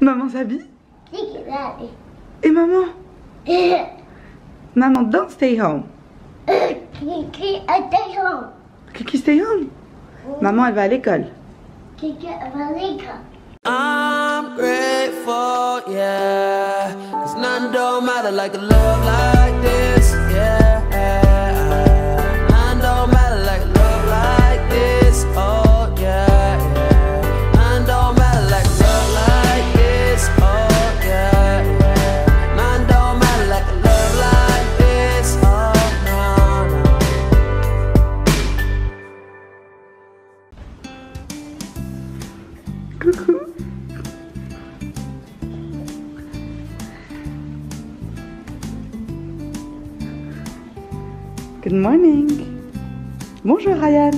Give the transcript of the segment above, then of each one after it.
Maman s'habille. Et maman? Maman, don't stay home. Kiki, stay home. Maman, elle va à l'école. I'm grateful, yeah. 'Cause none don't matter like a love like this, yeah. None don't matter like a love like this, oh yeah, yeah. None don't matter like a love like this, oh yeah, yeah. None don't matter like a love like this, oh no, no. Coucou. Good morning. Bonjour Ryan.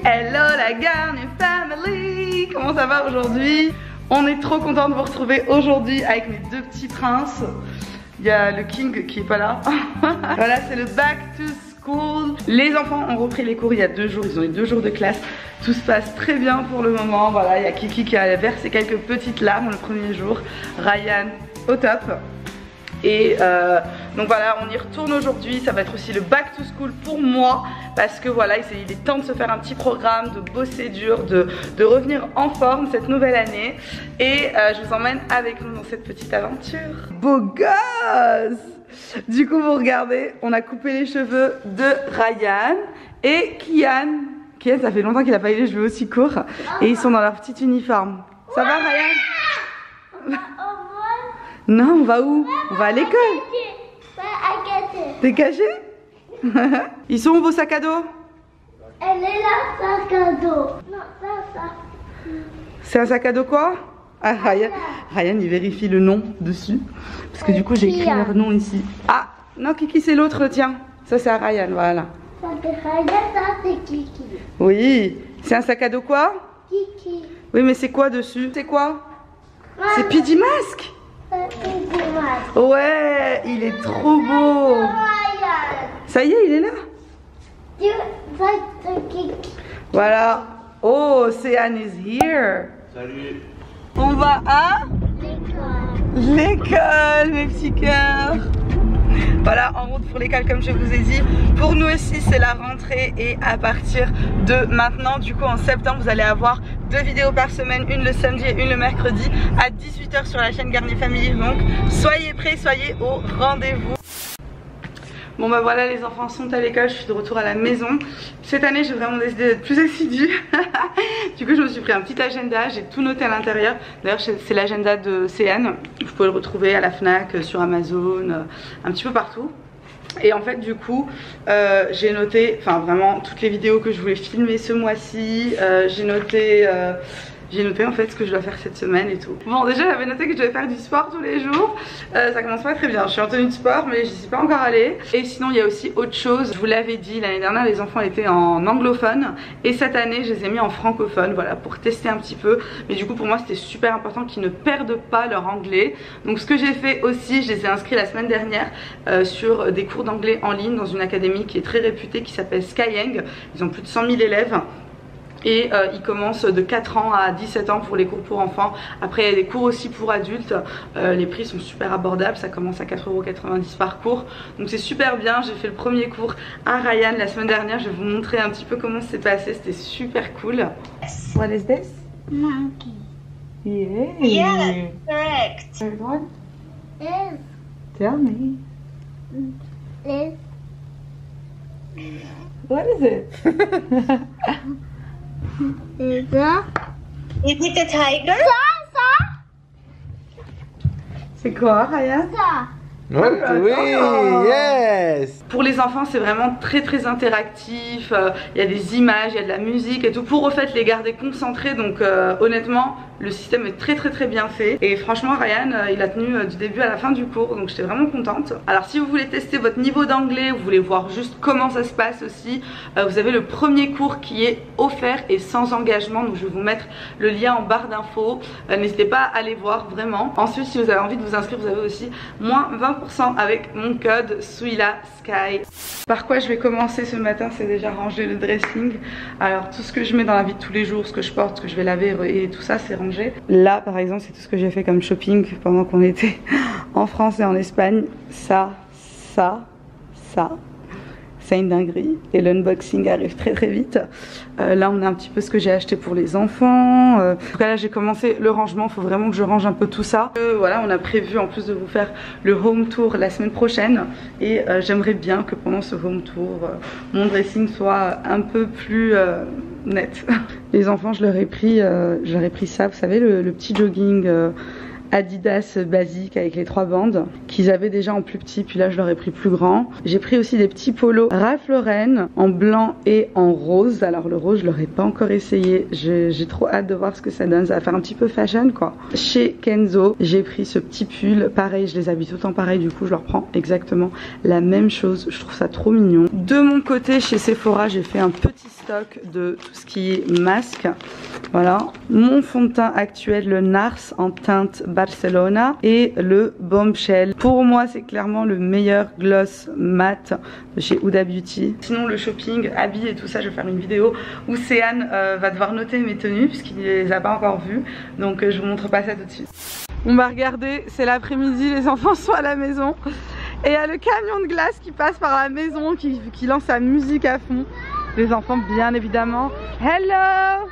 Hello la Garnier Family. Comment ça va aujourd'hui? On est trop contents de vous retrouver aujourd'hui avec mes deux petits princes. Il y a le King qui est pas là. Voilà, c'est le back to school. Les enfants ont repris les cours il y a 2 jours. Ils ont eu 2 jours de classe. Tout se passe très bien pour le moment. Voilà, il y a Kiki qui a versé quelques petites larmes le premier jour. Ryan au top. Et donc voilà, on y retourne aujourd'hui. Ça va être aussi le back to school pour moi, parce que voilà, il est temps de se faire un petit programme, de bosser dur, de revenir en forme cette nouvelle année. Et je vous emmène avec nous dans cette petite aventure. Beau gosse! Du coup, vous regardez, on a coupé les cheveux de Ryan et Kian. Kian, ça fait longtemps qu'il a pas eu les cheveux aussi courts. Et ils sont dans leur petit uniforme. Ça va Ryan? Non, on va où? On va à l'école. T'es caché? Ils sont où vos sacs à dos? Elle est là, sac à dos. Non, ça. C'est un sac à dos quoi? Ah, Ryan il vérifie le nom dessus. Parce que du coup j'ai écrit leur nom ici. Ah, non Kiki c'est l'autre le tien. Ça c'est à Ryan, voilà. Ça c'est Ryan, ça c'est Kiki. Oui, c'est un sac à dos quoi? Kiki. Oui mais c'est quoi dessus? C'est quoi? C'est Pidgey Mask. Ouais, il est trop beau. Ça y est, il est là. Voilà. Oh, Céane is here. Salut. On va à l'école, mes petits cœurs. Voilà, en route pour l'école comme je vous ai dit. Pour nous aussi c'est la rentrée et à partir de maintenant, du coup en septembre, vous allez avoir 2 vidéos par semaine, une le samedi et une le mercredi à 18 h sur la chaîne Garnier Family. Donc soyez prêts, soyez au rendez-vous. Bon bah voilà, les enfants sont à l'école, je suis de retour à la maison. Cette année j'ai vraiment décidé d'être plus assidue. Du coup je me suis pris un petit agenda, j'ai tout noté à l'intérieur. D'ailleurs c'est l'agenda de Céane. Vous pouvez le retrouver à la Fnac, sur Amazon, un petit peu partout. Et en fait du coup j'ai noté, enfin vraiment toutes les vidéos que je voulais filmer ce mois-ci. J'ai noté en fait ce que je dois faire cette semaine et tout. Bon déjà j'avais noté que je devais faire du sport tous les jours. Ça commence pas très bien, je suis en tenue de sport mais j'y suis pas encore allée. Et sinon il y a aussi autre chose, je vous l'avais dit, l'année dernière les enfants étaient en anglophone. Et cette année je les ai mis en francophone, voilà, pour tester un petit peu. Mais du coup pour moi c'était super important qu'ils ne perdent pas leur anglais. Donc ce que j'ai fait aussi, je les ai inscrits la semaine dernière sur des cours d'anglais en ligne dans une académie qui est très réputée, qui s'appelle Skyeng. Ils ont plus de 100 000 élèves. Et ils commencent de 4 ans à 17 ans pour les cours pour enfants. Après il y a des cours aussi pour adultes. Les prix sont super abordables, ça commence à 4,90 € par cours. Donc c'est super bien, j'ai fait le premier cours à Ryan la semaine dernière. Je vais vous montrer un petit peu comment c'est passé, c'était super cool. What is this? Monkey. Yeah. Yeah, correct. Third one? Yes. Tell me. Yes. What is it? C'est ça. Is it a tiger? Ça. C'est quoi Ryan? Ça. Oui, yes. Pour les enfants c'est vraiment très interactif, il y a des images, il y a de la musique et tout pour au fait les garder concentrés. Donc honnêtement Le système est très bien fait. Et franchement Ryan il a tenu du début à la fin du cours, donc j'étais vraiment contente. Alors si vous voulez tester votre niveau d'anglais, vous voulez voir juste comment ça se passe aussi, vous avez le premier cours qui est offert et sans engagement. Donc je vais vous mettre le lien en barre d'infos. N'hésitez pas à aller voir vraiment. Ensuite si vous avez envie de vous inscrire, vous avez aussi moins 20% avec mon code SWILASKY. Par quoi je vais commencer ce matin, c'est déjà ranger le dressing. Alors tout ce que je mets dans la vie de tous les jours, ce que je porte, ce que je vais laver et tout ça c'est rangé. Là par exemple c'est tout ce que j'ai fait comme shopping pendant qu'on était en France et en Espagne. Ça, c'est une dinguerie et l'unboxing arrive très vite. Là on a un petit peu ce que j'ai acheté pour les enfants. En tout cas là j'ai commencé le rangement, il faut vraiment que je range un peu tout ça. Voilà, on a prévu en plus de vous faire le home tour la semaine prochaine et j'aimerais bien que pendant ce home tour mon dressing soit un peu plus net. Les enfants je leur ai pris ça, vous savez le petit jogging Adidas basique avec les 3 bandes qu'ils avaient déjà en plus petit, puis là je leur ai pris plus grand. J'ai pris aussi des petits polos Ralph Lauren en blanc et en rose. Alors le rose je leur ai pas encore essayé, j'ai trop hâte de voir ce que ça donne, ça va faire un petit peu fashion quoi. Chez Kenzo j'ai pris ce petit pull, pareil je les habille tout le temps pareil, du coup je leur prends exactement la même chose, je trouve ça trop mignon. De mon côté chez Sephora j'ai fait un petit stock de tout ce qui est masque. Voilà, mon fond de teint actuel, le NARS en teinte Barcelona et le Bombshell. Pour moi c'est clairement le meilleur gloss mat de chez Huda Beauty. Sinon le shopping, habits et tout ça, je vais faire une vidéo où Céane va devoir noter mes tenues puisqu'il ne les a pas encore vues. Donc je vous montre pas ça tout de suite. On va regarder, c'est l'après-midi, les enfants sont à la maison. Et il y a le camion de glace qui passe par la maison, qui lance sa musique à fond. Les enfants bien évidemment. Hello!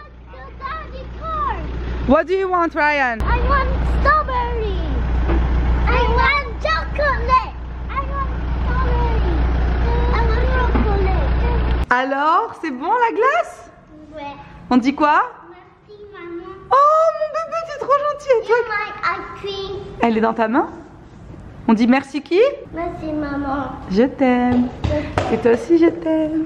What do you want, Ryan? I want strawberry. I want chocolate. I want strawberry. I want chocolate. Alors, c'est bon la glace? Ouais. On dit quoi? Merci maman. Oh mon bébé, t'es trop gentil. Et toi? You like ice cream? Elle est dans ta main? On dit merci qui? Merci maman. Je t'aime. Et toi aussi je t'aime.